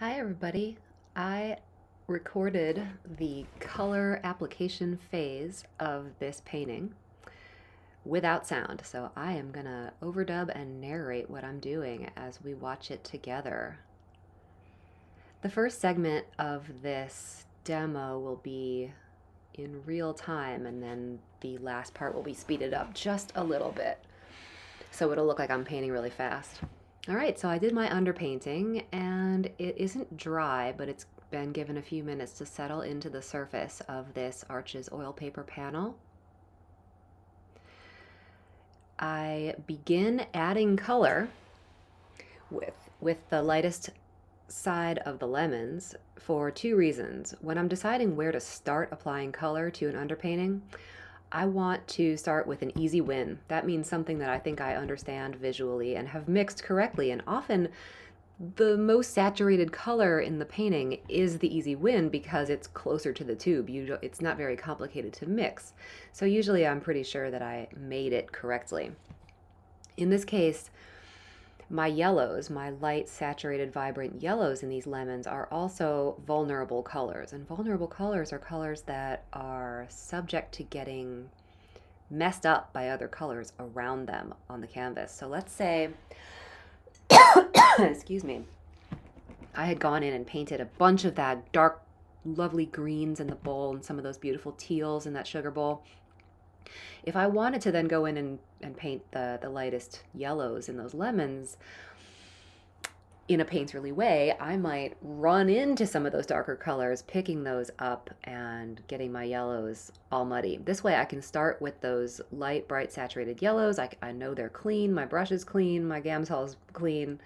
Hi everybody. I recorded the color application phase of this painting without sound, so I am gonna overdub and narrate what I'm doing as we watch it together. The first segment of this demo will be in real time, and then the last part will be speeded up just a little bit, so it'll look like I'm painting really fast. All right, so I did my underpainting, and it isn't dry, but it's been given a few minutes to settle into the surface of this Arches oil paper panel. I begin adding color with the lightest side of the lemons for two reasons. When I'm deciding where to start applying color to an underpainting, I want to start with an easy win. That means something that I think I understand visually and have mixed correctly. And often the most saturated color in the painting is the easy win because it's closer to the tube. It's not very complicated to mix. So usually I'm pretty sure that I made it correctly. In this case, my yellows, my light, saturated, vibrant yellows in these lemons are also vulnerable colors. And vulnerable colors are colors that are subject to getting messed up by other colors around them on the canvas. So let's say, excuse me, I had gone in and painted a bunch of that dark, lovely greens in the bowl and some of those beautiful teals in that sugar bowl. If I wanted to then go in and paint the lightest yellows in those lemons in a painterly way, I might run into some of those darker colors, picking those up and getting my yellows all muddy. This way I can start with those light, bright, saturated yellows. I know they're clean, my brush is clean, my Gamsol is clean.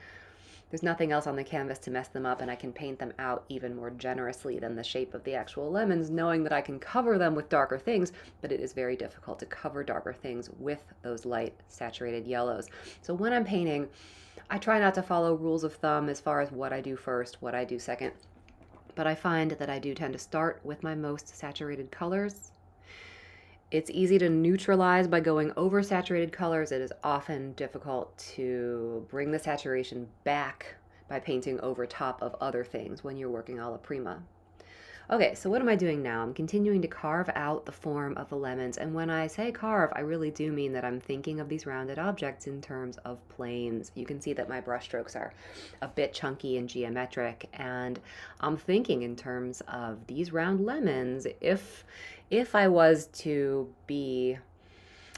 There's nothing else on the canvas to mess them up, and I can paint them out even more generously than the shape of the actual lemons, knowing that I can cover them with darker things, but it is very difficult to cover darker things with those light, saturated yellows. So when I'm painting, I try not to follow rules of thumb as far as what I do first, what I do second, but I find that I do tend to start with my most saturated colors. It's easy to neutralize by going over saturated colors. It is often difficult to bring the saturation back by painting over top of other things when you're working alla prima. Okay, so what am I doing now? I'm continuing to carve out the form of the lemons, and when I say carve, I really do mean that I'm thinking of these rounded objects in terms of planes. You can see that my brush strokes are a bit chunky and geometric, and I'm thinking in terms of these round lemons. If I was to be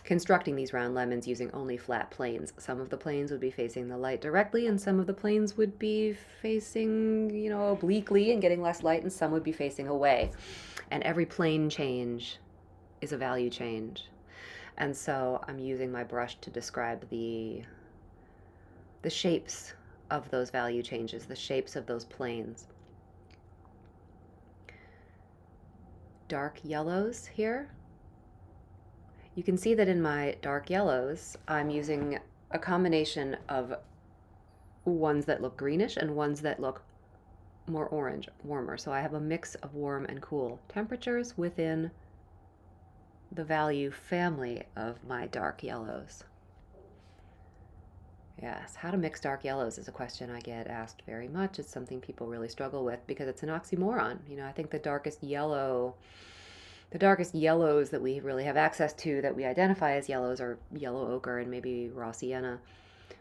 constructing these round lemons using only flat planes, some of the planes would be facing the light directly, and some of the planes would be facing, obliquely and getting less light, and some would be facing away. And every plane change is a value change. And so I'm using my brush to describe the shapes of those value changes, the shapes of those planes. Dark yellows here. You can see that in my dark yellows, I'm using a combination of ones that look greenish and ones that look more orange, warmer. So I have a mix of warm and cool temperatures within the value family of my dark yellows. Yes, how to mix dark yellows is a question I get asked very much. It's something people really struggle with because it's an oxymoron. I think the darkest yellows that we really have access to, that we identify as yellows, are yellow ochre and maybe raw sienna.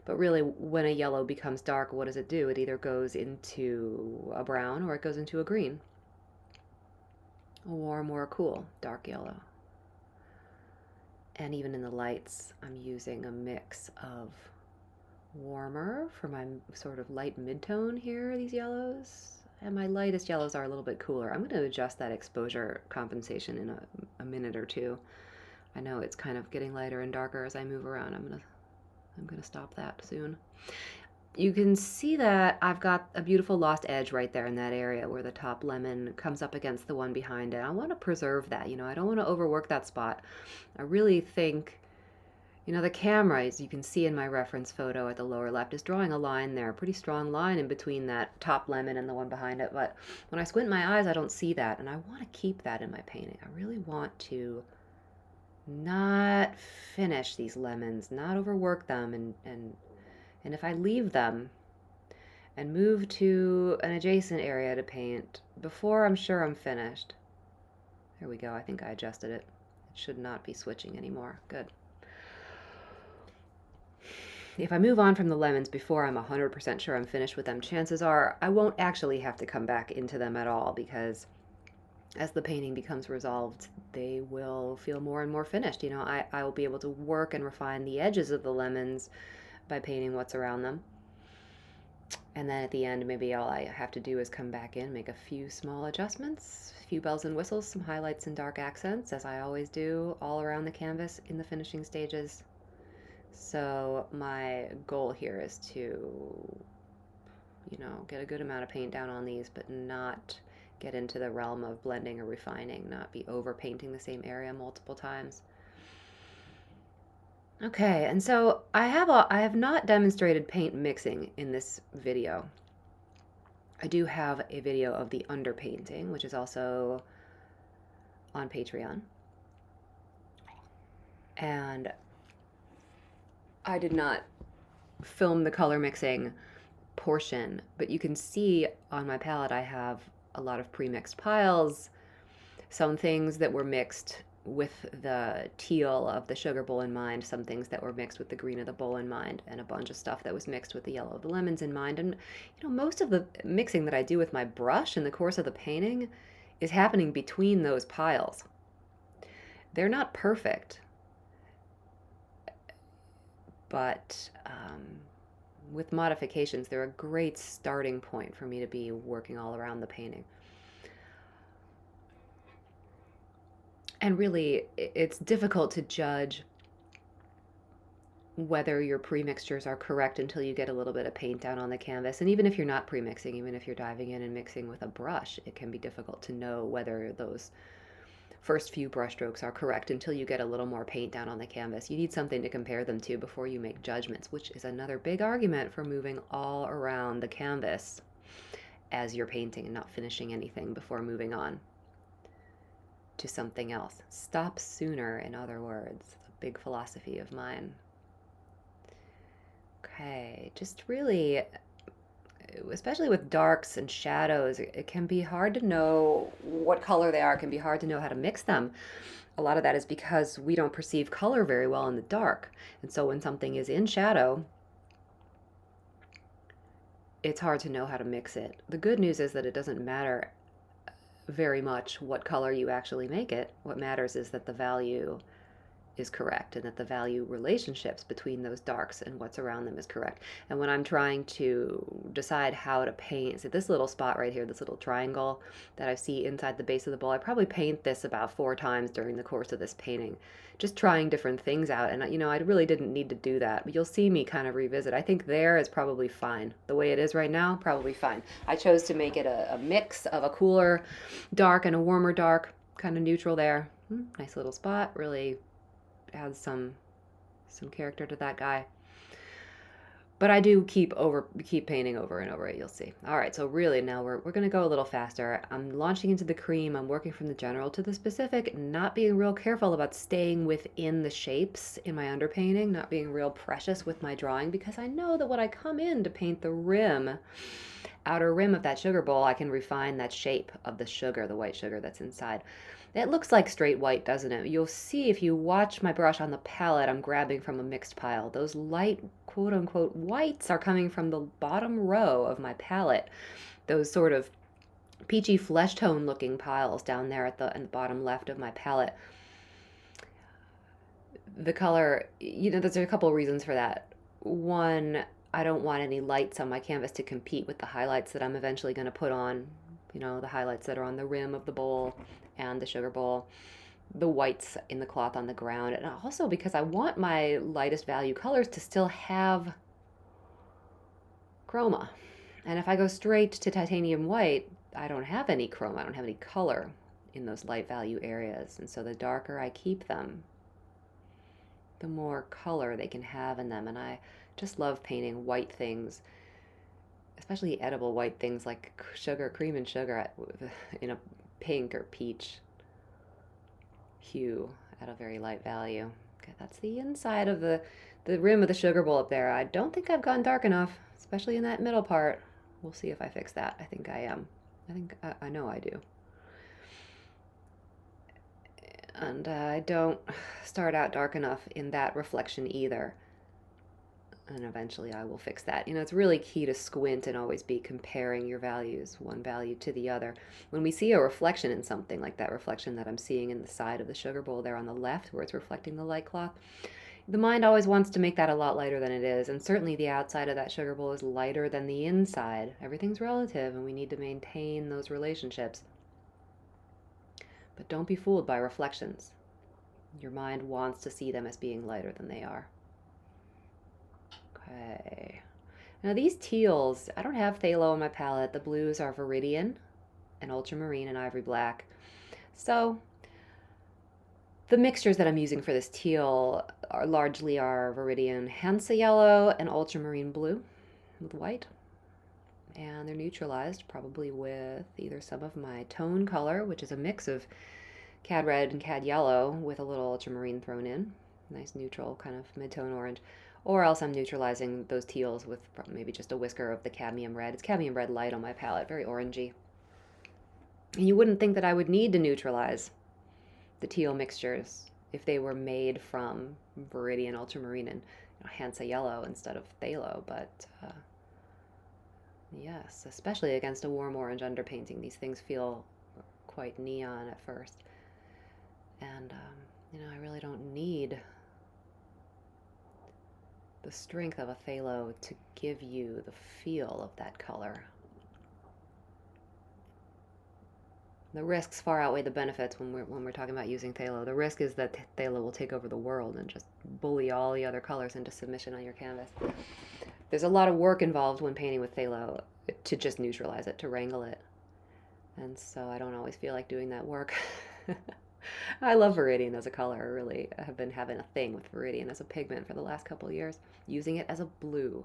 But really, when a yellow becomes dark, what does it do? It either goes into a brown or it goes into a green. A warm or a cool dark yellow. And even in the lights, I'm using a mix of warmer for my sort of light mid-tone here, these yellows, and my lightest yellows are a little bit cooler. I'm going to adjust that exposure compensation in a minute or two. I know it's kind of getting lighter and darker as I move around. I'm going to stop that soon. You can see that I've got a beautiful lost edge right there in that area where the top lemon comes up against the one behind it. I want to preserve that. I don't want to overwork that spot. I really think the camera, as you can see in my reference photo at the lower left, is drawing a line there, a pretty strong line in between that top lemon and the one behind it. But when I squint my eyes, I don't see that, and I want to keep that in my painting. I really want to not finish these lemons, not overwork them, and if I leave them and move to an adjacent area to paint before I'm sure I'm finished. There we go. I think I adjusted it. It should not be switching anymore. Good. If I move on from the lemons before I'm 100% sure I'm finished with them, chances are I won't actually have to come back into them at all, because as the painting becomes resolved, they will feel more and more finished. You know, I will be able to work and refine the edges of the lemons by painting what's around them. And then at the end, maybe all I have to do is come back in, make a few small adjustments, a few bells and whistles, some highlights and dark accents, as I always do, all around the canvas in the finishing stages. So my goal here is to, you know, get a good amount of paint down on these, but not get into the realm of blending or refining, not be over painting the same area multiple times. Okay, and so I have not demonstrated paint mixing in this video. I do have a video of the underpainting, which is also on Patreon. And I did not film the color mixing portion, but you can see on my palette I have a lot of pre-mixed piles, some things that were mixed with the teal of the sugar bowl in mind, some things that were mixed with the green of the bowl in mind, and a bunch of stuff that was mixed with the yellow of the lemons in mind. And you know, most of the mixing that I do with my brush in the course of the painting is happening between those piles. They're not perfect, but with modifications, they're a great starting point for me to be working all around the painting. And really, it's difficult to judge whether your pre-mixtures are correct until you get a little bit of paint down on the canvas. And even if you're not pre-mixing, even if you're diving in and mixing with a brush, it can be difficult to know whether those first few brush strokes are correct until you get a little more paint down on the canvas. You need something to compare them to before you make judgments, which is another big argument for moving all around the canvas as you're painting and not finishing anything before moving on to something else. Stop sooner, in other words. It's a big philosophy of mine. Okay, just really, especially with darks and shadows, it can be hard to know what color they are. It can be hard to know how to mix them. A lot of that is because we don't perceive color very well in the dark. And so when something is in shadow, it's hard to know how to mix it. The good news is that it doesn't matter very much what color you actually make it. What matters is that the value is correct and that the value relationships between those darks and what's around them is correct. And when I'm trying to decide how to paint, so this little spot right here, this little triangle that I see inside the base of the bowl, I probably paint this about 4 times during the course of this painting, just trying different things out. And you know, I really didn't need to do that, but you'll see me kind of revisit. I think there is probably fine. The way it is right now, probably fine. I chose to make it a mix of a cooler dark and a warmer dark, kind of neutral there. Nice little spot, really adds some character to that guy. But I do keep painting over and over it, you'll see. All right, so really now we're going to go a little faster. I'm launching into the cream. I'm working from the general to the specific, not being real careful about staying within the shapes in my underpainting, not being real precious with my drawing, because I know that when I come in to paint the rim, outer rim of that sugar bowl, I can refine that shape of the sugar, the white sugar that's inside. It looks like straight white, doesn't it? You'll see if you watch my brush on the palette, I'm grabbing from a mixed pile. Those light, quote-unquote, whites are coming from the bottom row of my palette. Those sort of peachy flesh tone looking piles down there at the bottom left of my palette. The color, you know, there's a couple of reasons for that. One, I don't want any lights on my canvas to compete with the highlights that I'm eventually going to put on, you know, the highlights that are on the rim of the bowl and the sugar bowl, the whites in the cloth on the ground, and also because I want my lightest value colors to still have chroma. And if I go straight to titanium white, I don't have any chroma, I don't have any color in those light value areas. And so the darker I keep them, the more color they can have in them. And I just love painting white things, especially edible white things like sugar, cream and sugar in a pink or peach hue at a very light value. Okay, that's the inside of the rim of the sugar bowl up there. I don't think I've gone dark enough, especially in that middle part. We'll see if I fix that. I think I am. I know I do. And I don't start out dark enough in that reflection either. And eventually I will fix that. You know, it's really key to squint and always be comparing your values, one value to the other. When we see a reflection in something, like that reflection that I'm seeing in the side of the sugar bowl there on the left, where it's reflecting the light cloth, the mind always wants to make that a lot lighter than it is. And certainly the outside of that sugar bowl is lighter than the inside. Everything's relative, and we need to maintain those relationships. But don't be fooled by reflections. Your mind wants to see them as being lighter than they are. Okay. Now these teals, I don't have phthalo on my palette. The blues are viridian and ultramarine and ivory black. So the mixtures that I'm using for this teal are largely our viridian hansa yellow and ultramarine blue with white. And they're neutralized probably with either some of my tone color, which is a mix of cad red and cad yellow with a little ultramarine thrown in. Nice neutral kind of mid-tone orange. Or else I'm neutralizing those teals with maybe just a whisker of the cadmium red. It's cadmium red light on my palette, very orangey. And you wouldn't think that I would need to neutralize the teal mixtures if they were made from viridian, ultramarine, and hansa yellow instead of phthalo, but yes, especially against a warm orange underpainting, these things feel quite neon at first. And, I really don't need the strength of a phthalo to give you the feel of that color. The risks far outweigh the benefits when we're talking about using phthalo. The risk is that phthalo will take over the world and just bully all the other colors into submission on your canvas. There's a lot of work involved when painting with phthalo to just neutralize it, to wrangle it. And so I don't always feel like doing that work. I love viridian as a color. I really have been having a thing with viridian as a pigment for the last couple of years, using it as a blue.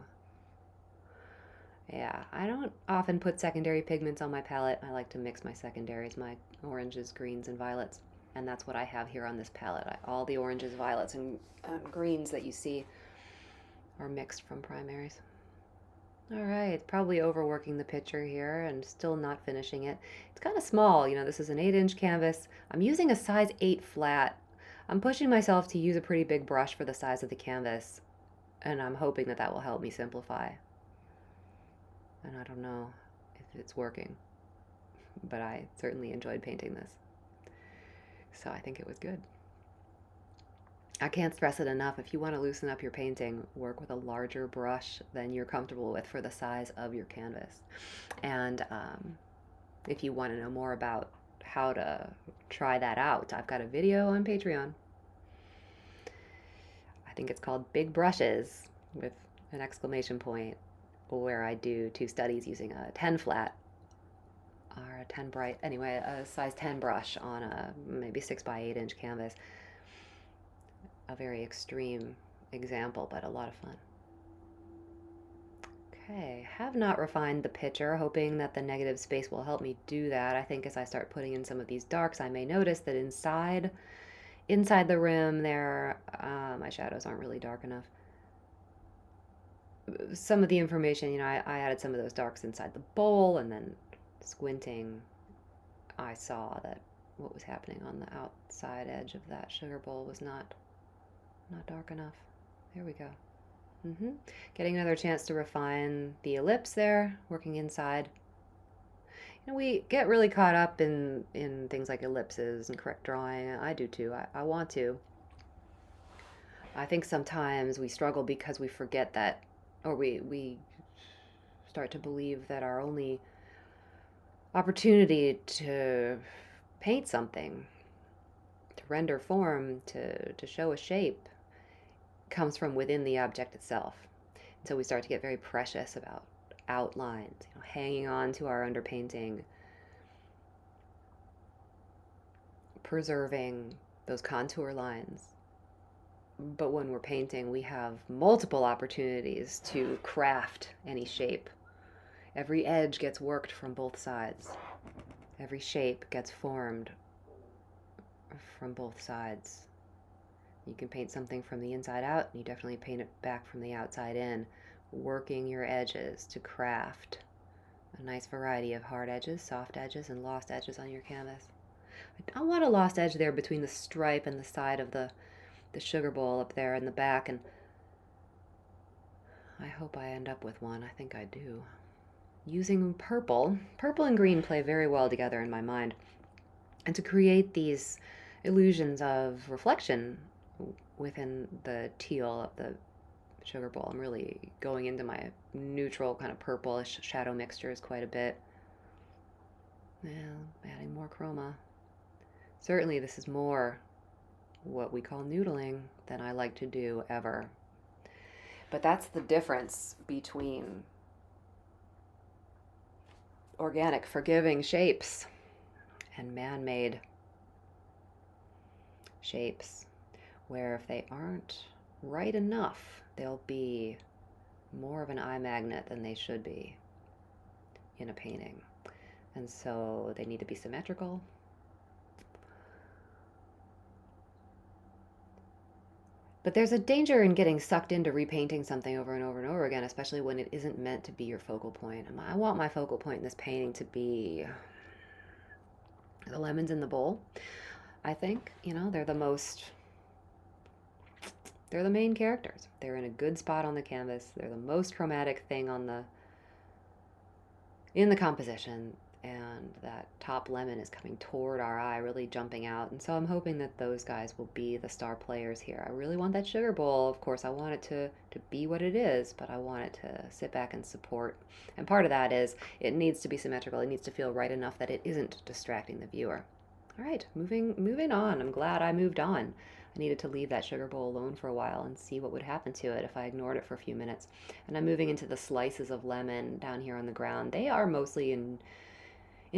Yeah, I don't often put secondary pigments on my palette. I like to mix my secondaries, my oranges, greens, and violets. And that's what I have here on this palette. All the oranges, violets, and greens that you see are mixed from primaries. All right, probably overworking the picture here and still not finishing it. It's kind of small, this is an 8-inch canvas. I'm using a size 8 flat. I'm pushing myself to use a pretty big brush for the size of the canvas, and I'm hoping that that will help me simplify. And I don't know if it's working, but I certainly enjoyed painting this. So I think it was good. I can't stress it enough. If you want to loosen up your painting, work with a larger brush than you're comfortable with for the size of your canvas. And if you want to know more about how to try that out, I've got a video on Patreon. I think it's called Big Brushes with an exclamation point, where I do 2 studies using a 10 flat or a 10 bright, anyway, a size 10 brush on a maybe 6 by 8 inch canvas. A very extreme example, but a lot of fun. Okay, have not refined the picture, hoping that the negative space will help me do that. I think as I start putting in some of these darks, I may notice that inside the rim there, my shadows aren't really dark enough. Some of the information, I added some of those darks inside the bowl, and then squinting, I saw that what was happening on the outside edge of that sugar bowl was not dark enough. There we go. Getting another chance to refine the ellipse there, working inside. We get really caught up in things like ellipses and correct drawing. I do too. I want to. I think sometimes we struggle because we forget that, or we start to believe that our only opportunity to paint something, to render form, to show a shape, comes from within the object itself. And so we start to get very precious about outlines, hanging on to our underpainting, preserving those contour lines. But when we're painting, we have multiple opportunities to craft any shape. Every edge gets worked from both sides. Every shape gets formed from both sides. You can paint something from the inside out, and you definitely paint it back from the outside in, working your edges to craft a nice variety of hard edges, soft edges, and lost edges on your canvas. I don't want a lost edge there between the stripe and the side of the sugar bowl up there in the back, and I hope I end up with one. I think I do. Using purple. Purple and green play very well together in my mind. And to create these illusions of reflection within the teal of the sugar bowl, I'm really going into my neutral kind of purplish shadow mixtures quite a bit. Well, adding more chroma. Certainly this is more what we call noodling than I like to do ever. But that's the difference between organic, forgiving shapes and man-made shapes, where if they aren't right enough, they'll be more of an eye magnet than they should be in a painting. And so they need to be symmetrical. But there's a danger in getting sucked into repainting something over and over and over again, especially when it isn't meant to be your focal point. I want my focal point in this painting to be the lemons in the bowl. I think, they're the main characters. They're in a good spot on the canvas. They're the most chromatic thing in the composition. And that top lemon is coming toward our eye, really jumping out. And so I'm hoping that those guys will be the star players here. I really want that sugar bowl. Of course, I want it to be what it is, but I want it to sit back and support. And part of that is it needs to be symmetrical. It needs to feel right enough that it isn't distracting the viewer. All right, moving on. I'm glad I moved on. I needed to leave that sugar bowl alone for a while and see what would happen to it if I ignored it for a few minutes. And I'm moving into the slices of lemon down here on the ground. They are mostly in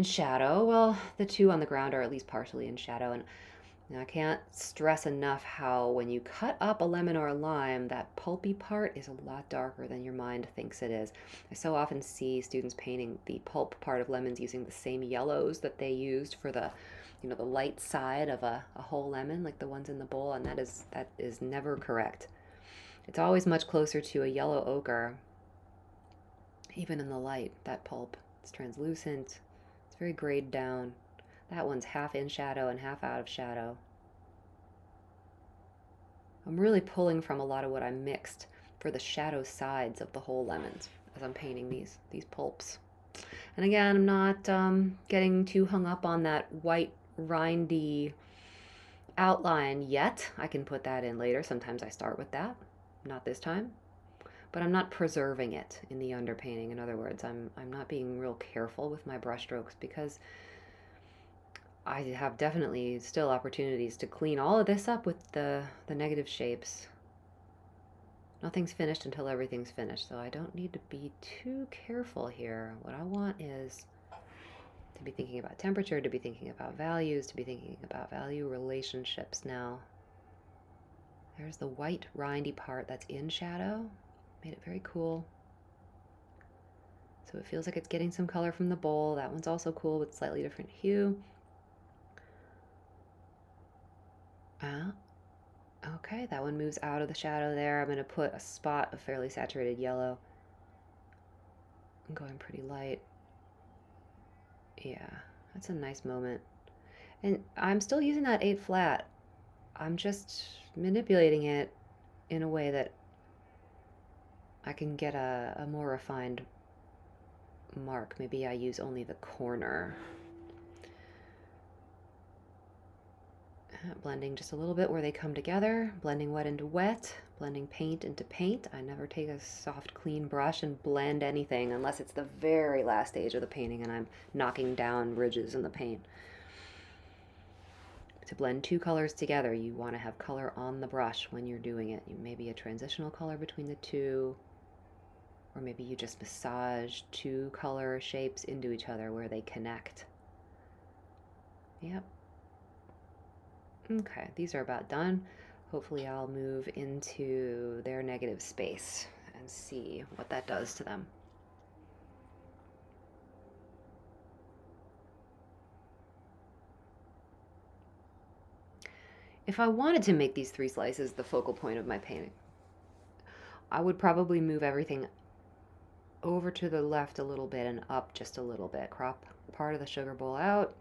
shadow. Well, the two on the ground are at least partially in shadow, and I can't stress enough how when you cut up a lemon or a lime, that pulpy part is a lot darker than your mind thinks it is. I so often see students painting the pulp part of lemons using the same yellows that they used for the the light side of a whole lemon, like the ones in the bowl, and that is never correct. It's always much closer to a yellow ochre, even in the light. That pulp, it's translucent. Very grayed down. That one's half in shadow and half out of shadow. I'm really pulling from a lot of what I mixed for the shadow sides of the whole lemons as I'm painting these pulps. And again, I'm not getting too hung up on that white rindy outline yet. I can put that in later. Sometimes I start with that. Not this time. But I'm not preserving it in the underpainting. In other words, I'm not being real careful with my brush strokes because I have definitely still opportunities to clean all of this up with the negative shapes. Nothing's finished until everything's finished, so I don't need to be too careful here. What I want is to be thinking about temperature, to be thinking about values, to be thinking about value relationships. Now, there's the white rindy part that's in shadow. Made it very cool. So it feels like it's getting some color from the bowl. That one's also cool with slightly different hue. Okay, that one moves out of the shadow there. I'm going to put a spot of fairly saturated yellow. I'm going pretty light. Yeah, that's a nice moment. And I'm still using that 8 flat. I'm just manipulating it in a way that I can get a more refined mark. Maybe I use only the corner. Blending just a little bit where they come together, blending wet into wet, blending paint into paint. I never take a soft, clean brush and blend anything unless it's the very last stage of the painting and I'm knocking down ridges in the paint. To blend two colors together, you want to have color on the brush when you're doing it. Maybe a transitional color between the two, or maybe you just massage two color shapes into each other where they connect. Yep. Okay, these are about done. Hopefully I'll move into their negative space and see what that does to them. If I wanted to make these 3 slices the focal point of my painting, I would probably move everything over to the left a little bit and up just a little bit. Crop part of the sugar bowl out.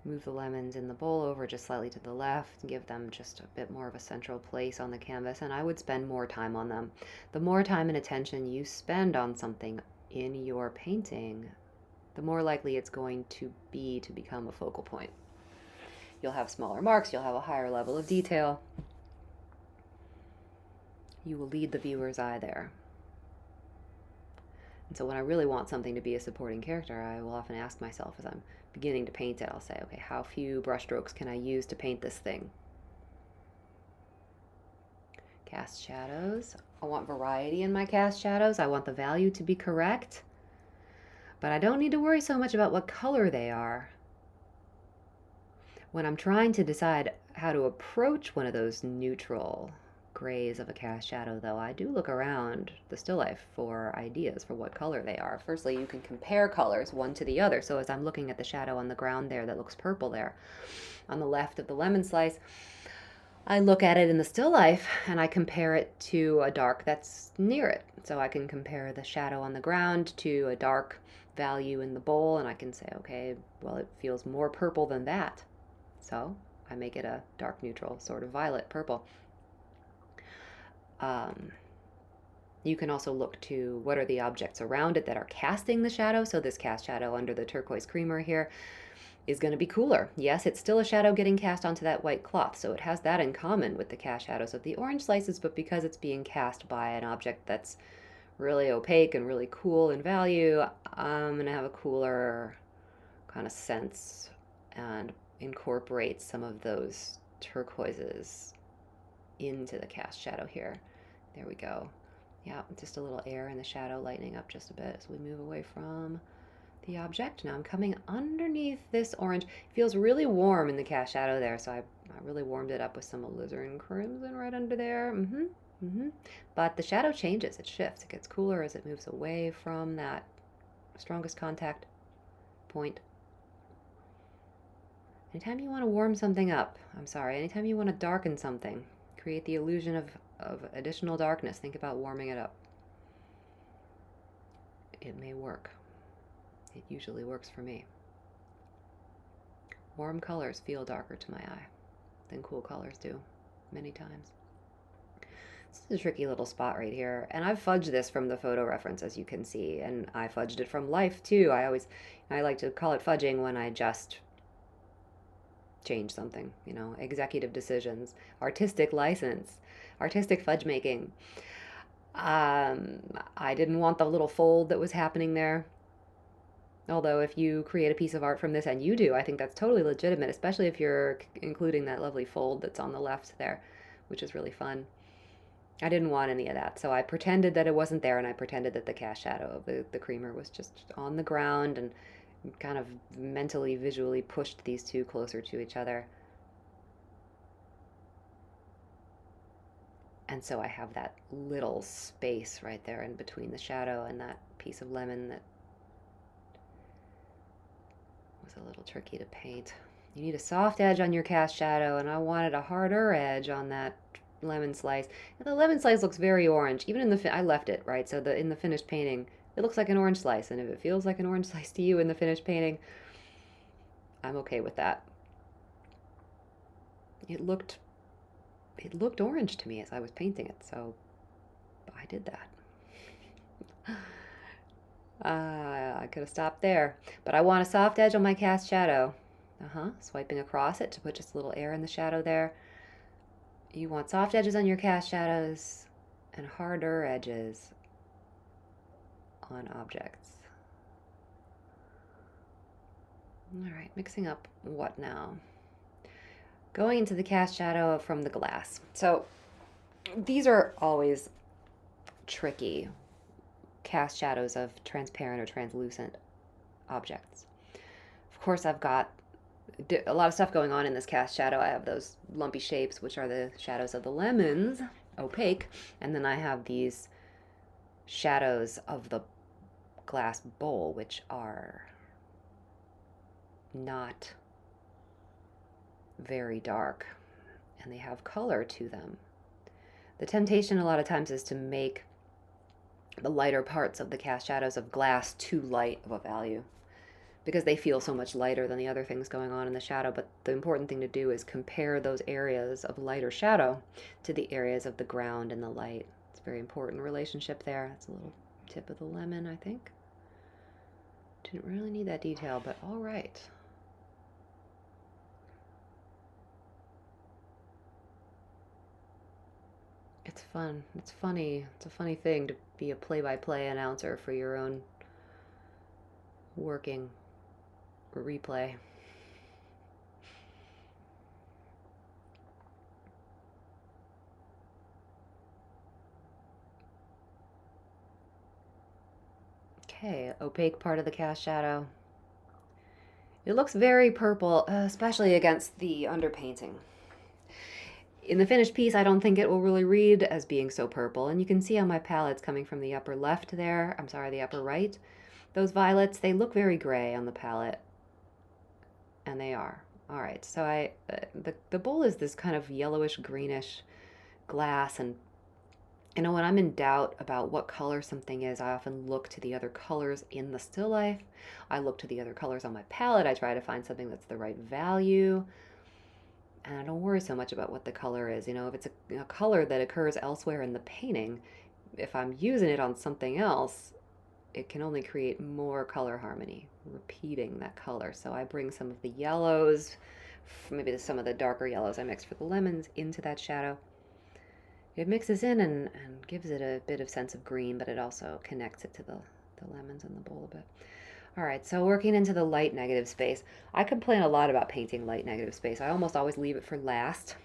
Move the lemons in the bowl over just slightly to the left, give them just a bit more of a central place on the canvas, and I would spend more time on them. The more time and attention you spend on something in your painting, the more likely it's going to be to become a focal point. You'll have smaller marks, you'll have a higher level of detail. You will lead the viewer's eye there. And so when I really want something to be a supporting character, I will often ask myself as I'm beginning to paint it, I'll say, okay, how few brushstrokes can I use to paint this thing? Cast shadows. I want variety in my cast shadows. I want the value to be correct. But I don't need to worry so much about what color they are. When I'm trying to decide how to approach one of those neutral grays of a cast shadow, though, I do look around the still life for ideas for what color they are. Firstly, you can compare colors one to the other. So as I'm looking at the shadow on the ground there that looks purple there, on the left of the lemon slice, I look at it in the still life and I compare it to a dark that's near it. So I can compare the shadow on the ground to a dark value in the bowl, and I can say, okay, well, it feels more purple than that. So I make it a dark neutral, sort of violet purple. You can also look to what are the objects around it that are casting the shadow. So this cast shadow under the turquoise creamer here is going to be cooler. Yes, it's still a shadow getting cast onto that white cloth, so it has that in common with the cast shadows of the orange slices, but because it's being cast by an object that's really opaque and really cool in value, I'm going to have a cooler kind of sense and incorporate some of those turquoises into the cast shadow here. There we go. Yeah, just a little air in the shadow lightening up just a bit as we move away from the object. Now I'm coming underneath this orange. It feels really warm in the cast shadow there, so I really warmed it up with some alizarin crimson right under there. But the shadow changes, it shifts, it gets cooler as it moves away from that strongest contact point. Anytime you want to warm something up, anytime you want to darken something, create the illusion of additional darkness, think about warming it up. It may work. It usually works for me. Warm colors feel darker to my eye than cool colors do, many times. This is a tricky little spot right here, and I've fudged this from the photo reference, as you can see, and I fudged it from life too. I like to call it fudging when I just change something, executive decisions, artistic license, artistic fudge making. I didn't want the little fold that was happening there. Although if you create a piece of art from this, and you do, I think that's totally legitimate, especially if you're including that lovely fold that's on the left there, which is really fun. I didn't want any of that, so I pretended that it wasn't there, and I pretended that the cast shadow of the creamer was just on the ground, and kind of mentally, visually pushed these two closer to each other. And so I have that little space right there in between the shadow and that piece of lemon that was a little tricky to paint. You need a soft edge on your cast shadow, and I wanted a harder edge on that lemon slice. And the lemon slice looks very orange. Even in I left it, right? So in the finished painting, it looks like an orange slice, and if it feels like an orange slice to you in the finished painting, I'm okay with that. It looked orange to me as I was painting it, so I did that. I could have stopped there, but I want a soft edge on my cast shadow. Swiping across it to put just a little air in the shadow there. You want soft edges on your cast shadows and harder edges on objects. All right, mixing up what now? Going into the cast shadow from the glass. So these are always tricky, cast shadows of transparent or translucent objects. Of course, I've got a lot of stuff going on in this cast shadow. I have those lumpy shapes, which are the shadows of the lemons, opaque, and then I have these shadows of the glass bowl, which are not very dark, and they have color to them. The temptation a lot of times is to make the lighter parts of the cast shadows of glass too light of a value, because they feel so much lighter than the other things going on in the shadow. But the important thing to do is compare those areas of lighter shadow to the areas of the ground and the light. It's a very important relationship there. That's a little tip of the lemon, I think. Didn't really need that detail, but all right. It's fun. It's funny. It's a funny thing to be a play-by-play announcer for your own working replay. Okay, opaque part of the cast shadow. It looks very purple, especially against the underpainting. In the finished piece, I don't think it will really read as being so purple, and you can see on my palette's coming from the upper left there, I'm sorry, the upper right. Those violets, they look very gray on the palette, and they are. All right, so the bowl is this kind of yellowish greenish glass, and you know, when I'm in doubt about what color something is, I often look to the other colors in the still life. I look to the other colors on my palette. I try to find something that's the right value. And I don't worry so much about what the color is. You know, if it's a color that occurs elsewhere in the painting, if I'm using it on something else, it can only create more color harmony, repeating that color. So I bring some of the yellows, maybe some of the darker yellows I mixed for the lemons, into that shadow. It mixes in and gives it a bit of sense of green, but it also connects it to the lemons in the bowl a bit. All right, so working into the light negative space. I complain a lot about painting light negative space. I almost always leave it for last.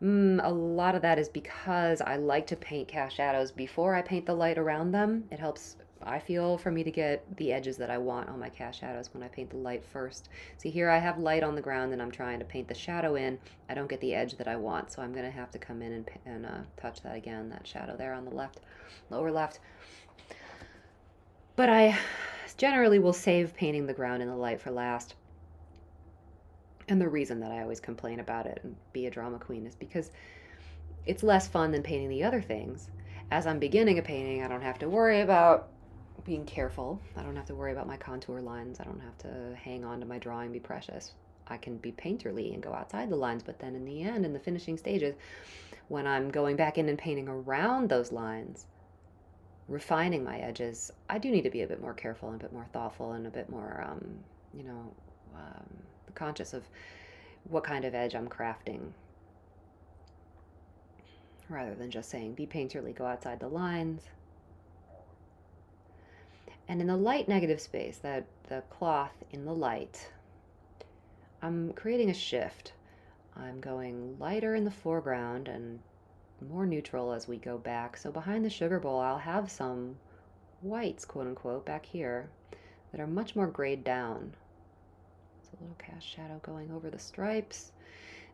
A lot of that is because I like to paint cast shadows before I paint the light around them. It helps, I feel, for me to get the edges that I want on my cast shadows when I paint the light first. See, here I have light on the ground and I'm trying to paint the shadow in. I don't get the edge that I want, so I'm going to have to come in and touch that again, that shadow there on the left, lower left. But I generally will save painting the ground and the light for last. And the reason that I always complain about it and be a drama queen is because it's less fun than painting the other things. As I'm beginning a painting, I don't have to worry about being careful. I don't have to worry about my contour lines. I don't have to hang on to my drawing, be precious. I can be painterly and go outside the lines, but then in the end, in the finishing stages, when I'm going back in and painting around those lines, refining my edges, I do need to be a bit more careful and a bit more thoughtful and a bit more, conscious of what kind of edge I'm crafting, rather than just saying, be painterly, go outside the lines. And in the light negative space, the cloth in the light, I'm creating a shift. I'm going lighter in the foreground and more neutral as we go back. So behind the sugar bowl, I'll have some whites, quote unquote, back here that are much more grayed down. It's a little cast shadow going over the stripes.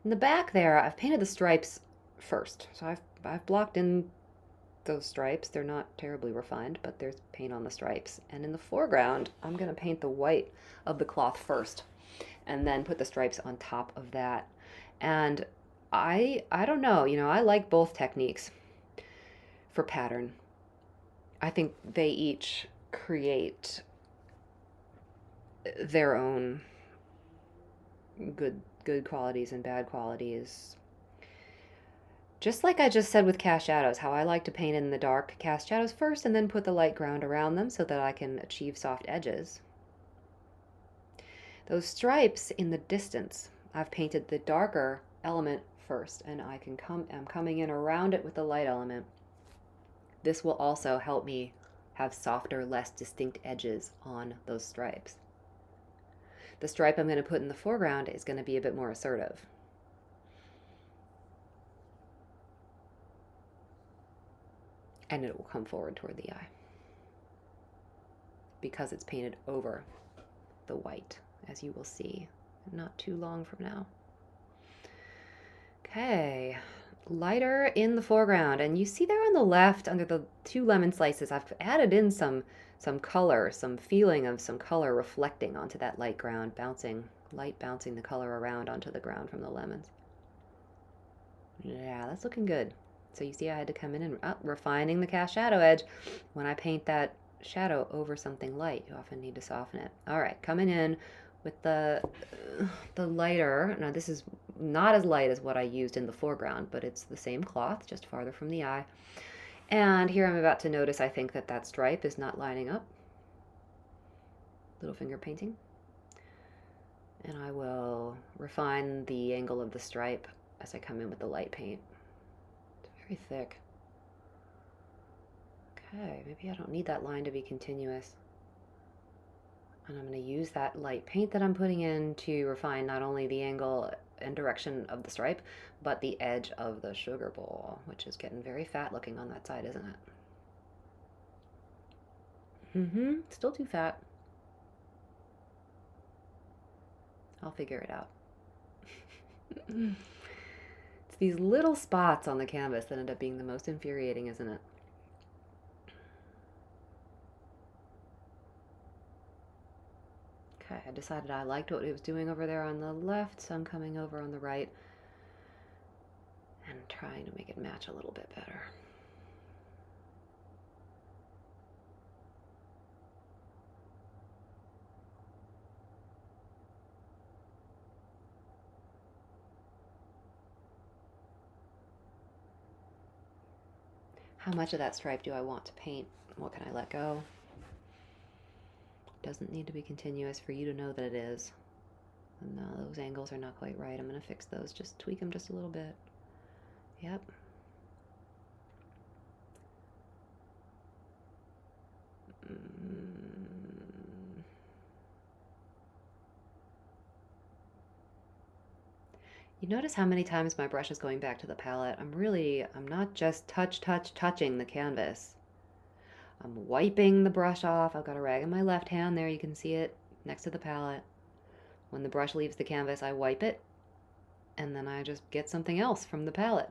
In the back there, I've painted the stripes first. So I've blocked in those stripes. They're not terribly refined, but there's paint on the stripes. And in the foreground, I'm going to paint the white of the cloth first and then put the stripes on top of that. And I don't know, I like both techniques for pattern. I think they each create their own good qualities and bad qualities. Just like I just said with cast shadows, how I like to paint in the dark cast shadows first and then put the light ground around them so that I can achieve soft edges. Those stripes in the distance, I've painted the darker element first, and I'm coming in around it with the light element. This will also help me have softer, less distinct edges on those stripes. The stripe I'm going to put in the foreground is going to be a bit more assertive. And it will come forward toward the eye because it's painted over the white, as you will see not too long from now. Okay, lighter in the foreground, and you see there on the left under the 2 lemon slices, I've added in some color, some feeling of some color reflecting onto that light ground, light bouncing the color around onto the ground from the lemons. Yeah, that's looking good. So you see I had to come in and refining the cast shadow edge. When I paint that shadow over something light, you often need to soften it. All right, coming in with the lighter. Now this is not as light as what I used in the foreground, but it's the same cloth, just farther from the eye. And here I'm about to notice, I think that stripe is not lining up. Little finger painting. And I will refine the angle of the stripe as I come in with the light paint. It's very thick. Okay, maybe I don't need that line to be continuous. And I'm going to use that light paint that I'm putting in to refine not only the angle and direction of the stripe, but the edge of the sugar bowl, which is getting very fat looking on that side, isn't it? Still too fat. I'll figure it out. It's these little spots on the canvas that end up being the most infuriating, isn't it? Okay, I decided I liked what it was doing over there on the left, so I'm coming over on the right and trying to make it match a little bit better. How much of that stripe do I want to paint? What can I let go? Doesn't need to be continuous for you to know that it is. And no, those angles are not quite right. I'm going to fix those. Just tweak them just a little bit. Yep. You notice how many times my brush is going back to the palette. I'm not just touching the canvas. I'm wiping the brush off. I've got a rag in my left hand there. You can see it next to the palette. When the brush leaves the canvas, I wipe it, and then I just get something else from the palette.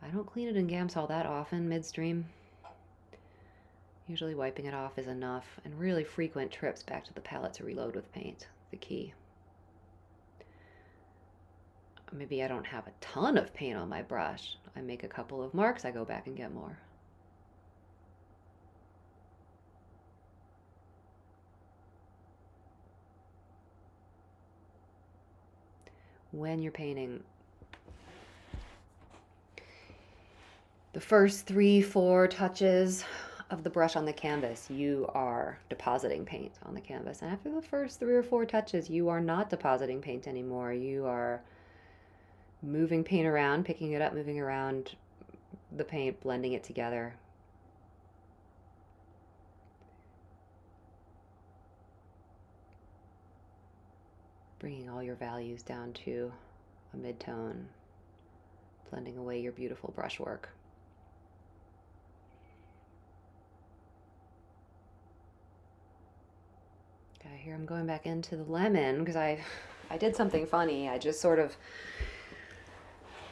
I don't clean it in Gamsol that often midstream. Usually wiping it off is enough, and really frequent trips back to the palette to reload with paint, the key. Maybe I don't have a ton of paint on my brush. I make a couple of marks, I go back and get more. When you're painting, the first 3-4 touches of the brush on the canvas, you are depositing paint on the canvas. And after the first 3 or 4 touches, you are not depositing paint anymore. You are moving paint around, picking it up, moving around the paint, blending it together. Bringing all your values down to a mid-tone, blending away your beautiful brushwork. Okay, here I'm going back into the lemon because I did something funny. I just sort of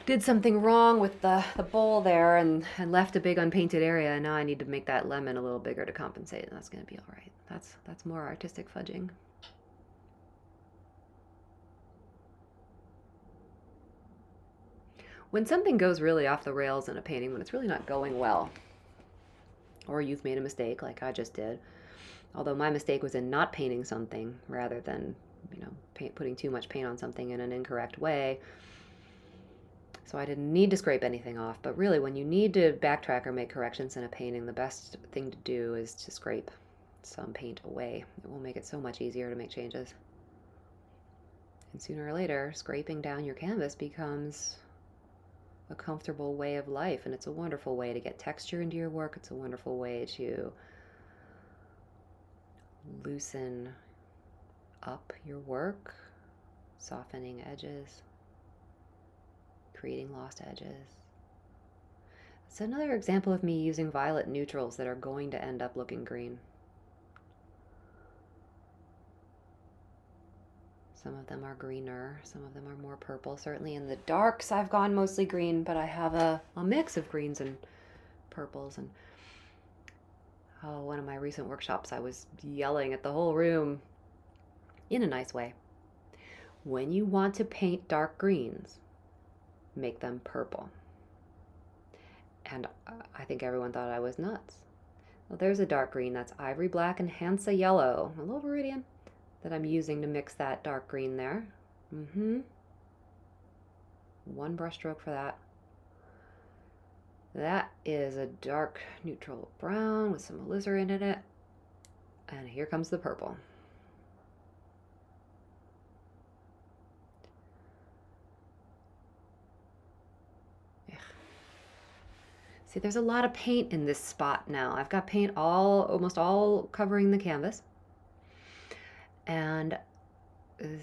did something wrong with the bowl there and left a big unpainted area, and now I need to make that lemon a little bigger to compensate, and that's going to be all right. That's more artistic fudging. When something goes really off the rails in a painting, when it's really not going well, or you've made a mistake like I just did, although my mistake was in not painting something rather than, putting too much paint on something in an incorrect way, so I didn't need to scrape anything off. But really, when you need to backtrack or make corrections in a painting, the best thing to do is to scrape some paint away. It will make it so much easier to make changes. And sooner or later, scraping down your canvas becomes a comfortable way of life, and it's a wonderful way to get texture into your work. It's a wonderful way to loosen up your work, softening edges, creating lost edges. It's another example of me using violet neutrals that are going to end up looking green. Some of them are greener, some of them are more purple. Certainly in the darks I've gone mostly green, but I have a mix of greens and purples. And one of my recent workshops, I was yelling at the whole room in a nice way. When you want to paint dark greens, make them purple. And I think everyone thought I was nuts. Well, there's a dark green. That's ivory black and hansa yellow. A little viridian that I'm using to mix that dark green there. One brush stroke for that. That is a dark neutral brown with some alizarin in it. And here comes the purple. See, there's a lot of paint in this spot now. I've got paint almost all covering the canvas. And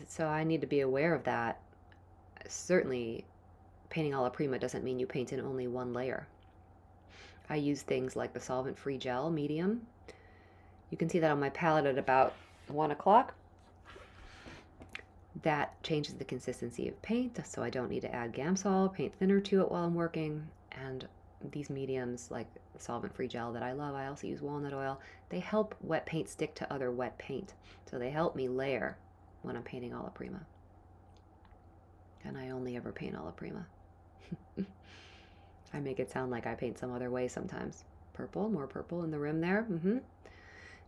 so I need to be aware of that. Certainly, painting alla prima doesn't mean you paint in only one layer. I use things like the solvent-free gel medium. You can see that on my palette at about 1 o'clock. That changes the consistency of paint, so I don't need to add Gamsol, paint thinner to it while I'm working. And these mediums, like the solvent-free gel that I love, I also use walnut oil. They help wet paint stick to other wet paint. So they help me layer when I'm painting alla prima. And I only ever paint alla prima. I make it sound like I paint some other way sometimes. Purple, more purple in the rim there.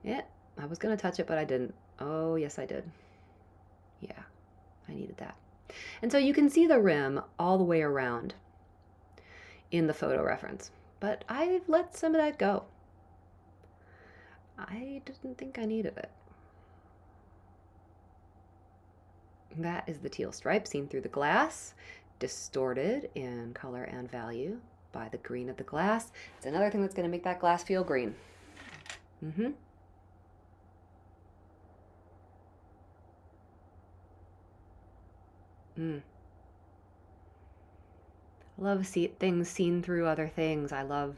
Yeah, I was going to touch it, but I didn't. Oh, yes, I did. Yeah, I needed that. And so you can see the rim all the way around in the photo reference, but I've let some of that go. I didn't think I needed it. That is the teal stripe seen through the glass, distorted in color and value by the green of the glass. It's another thing that's going to make that glass feel green. I love things seen through other things. I love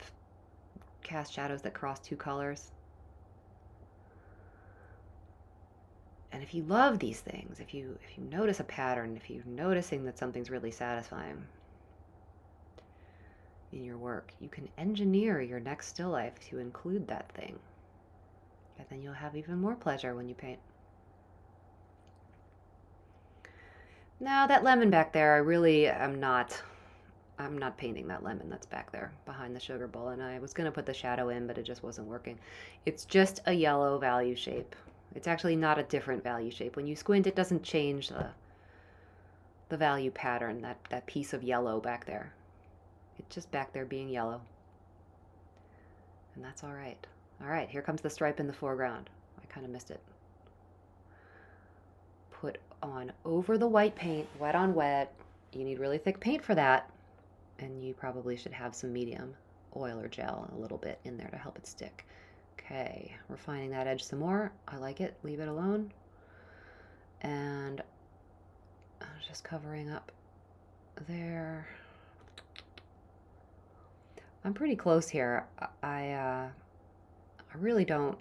cast shadows that cross two colors. And if you love these things, if you notice a pattern, if you're noticing that something's really satisfying in your work, you can engineer your next still life to include that thing. And then you'll have even more pleasure when you paint. Now that lemon back there, I really am not painting that lemon that's back there behind the sugar bowl, and I was going to put the shadow in, but it just wasn't working. It's just a yellow value shape. It's actually not a different value shape. When you squint, it doesn't change the value pattern, that piece of yellow back there. It's just back there being yellow. And that's all right. All right, here comes the stripe in the foreground. I kind of missed it. Put on over the white paint, wet on wet. You need really thick paint for that. And you probably should have some medium oil or gel a little bit in there to help it stick. Okay, refining that edge some more. I like it. Leave it alone. And just covering up there. I'm pretty close here. I really don't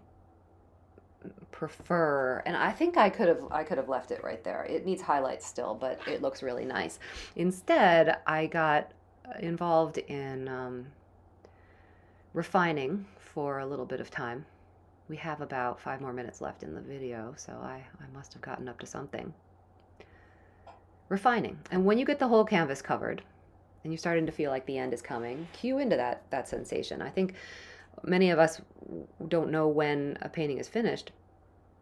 prefer, and I think I could have left it right there. It needs highlights still, but it looks really nice. Instead, I got involved in refining for a little bit of time. We have about 5 more minutes left in the video, so I must have gotten up to something. Refining. And when you get the whole canvas covered and you're starting to feel like the end is coming, cue into that sensation. I think many of us don't know when a painting is finished,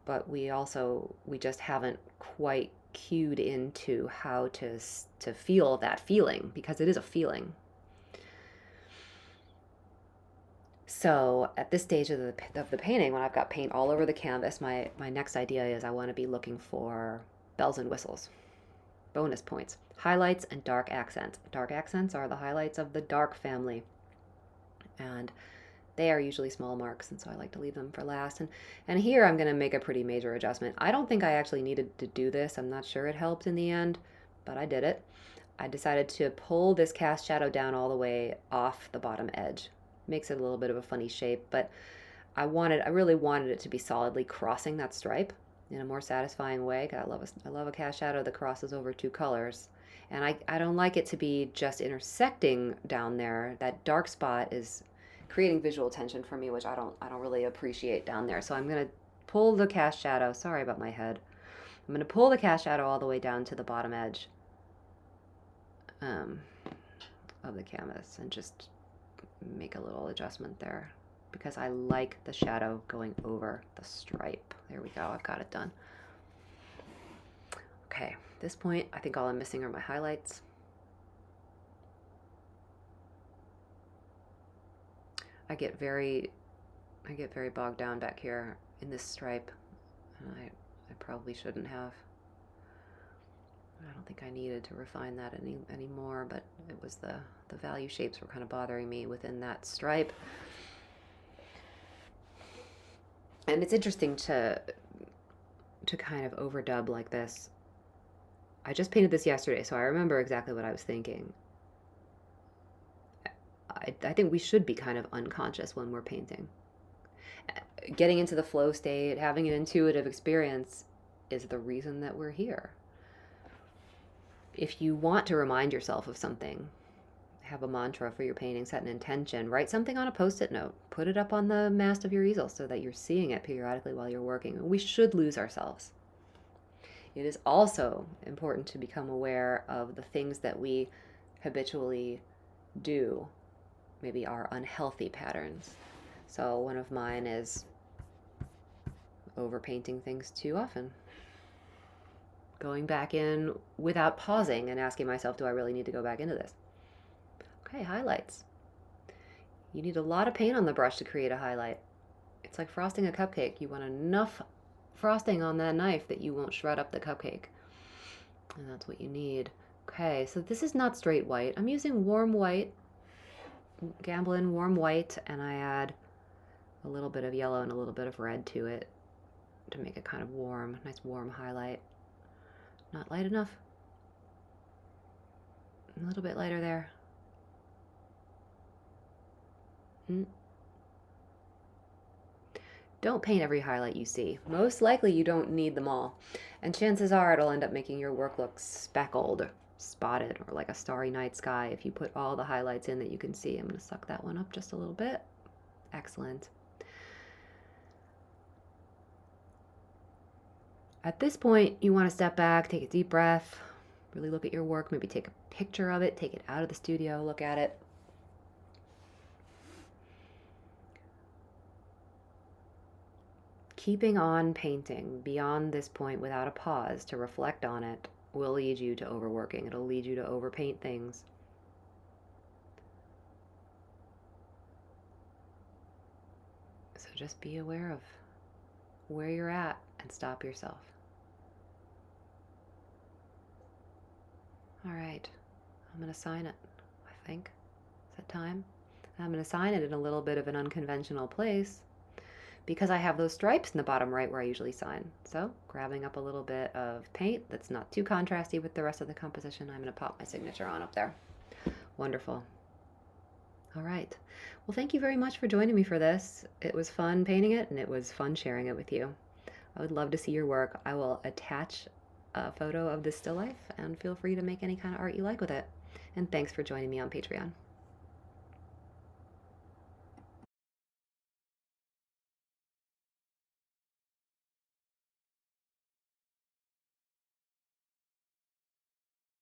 but we just haven't quite cued into how to feel that feeling, because it is a feeling. So at this stage of the painting, when I've got paint all over the canvas, my next idea is I want to be looking for bells and whistles, bonus points, highlights, and dark accents. Dark accents are the highlights of the dark family, and they are usually small marks, and so I like to leave them for last. And here I'm going to make a pretty major adjustment. I don't think I actually needed to do this. I'm not sure it helped in the end, but I did it. I decided to pull this cast shadow down all the way off the bottom edge. Makes it a little bit of a funny shape, but I really wanted it to be solidly crossing that stripe in a more satisfying way. I love a cast shadow that crosses over two colors. And I don't like it to be just intersecting down there. That dark spot is creating visual tension for me, which I don't really appreciate down there. So I'm going to pull the cast shadow. Sorry about my head. I'm going to pull the cast shadow all the way down to the bottom edge of the canvas and just make a little adjustment there because I like the shadow going over the stripe. There we go, I've got it done. Okay, at this point, I think all I'm missing are my highlights. I get very bogged down back here in this stripe, and I probably shouldn't have. I don't think I needed to refine that anymore, but it was the value shapes were kind of bothering me within that stripe. And it's interesting to kind of overdub like this. I just painted this yesterday, so I remember exactly what I was thinking. I think we should be kind of unconscious when we're painting. Getting into the flow state, having an intuitive experience is the reason that we're here. If you want to remind yourself of something, have a mantra for your painting, set an intention, write something on a post-it note, put it up on the mast of your easel so that you're seeing it periodically while you're working. We should lose ourselves. It is also important to become aware of the things that we habitually do, maybe our unhealthy patterns. So one of mine is overpainting things too often. Going back in without pausing and asking myself, do I really need to go back into this? Okay, highlights. You need a lot of paint on the brush to create a highlight. It's like frosting a cupcake. You want enough frosting on that knife that you won't shred up the cupcake. And that's what you need. Okay, so this is not straight white. I'm using warm white, Gamblin warm white, and I add a little bit of yellow and a little bit of red to it to make it kind of warm, nice warm highlight. Not light enough. A little bit lighter there. Don't paint every highlight you see. Most likely you don't need them all. And chances are it'll end up making your work look speckled, or spotted, or like a starry night sky if you put all the highlights in that you can see. I'm going to suck that one up just a little bit. Excellent. At this point, you want to step back, take a deep breath, really look at your work, maybe take a picture of it, take it out of the studio, look at it. Keeping on painting beyond this point without a pause to reflect on it will lead you to overworking. It'll lead you to overpaint things. So just be aware of where you're at and stop yourself. All right, I'm going to sign it, I think. Is that time? I'm going to sign it in a little bit of an unconventional place because I have those stripes in the bottom right where I usually sign. So grabbing up a little bit of paint that's not too contrasty with the rest of the composition, I'm going to pop my signature on up there. Wonderful. All right. Well, thank you very much for joining me for this. It was fun painting it, and it was fun sharing it with you. I would love to see your work. I will attach a photo of this still life, and feel free to make any kind of art you like with it. And thanks for joining me on Patreon.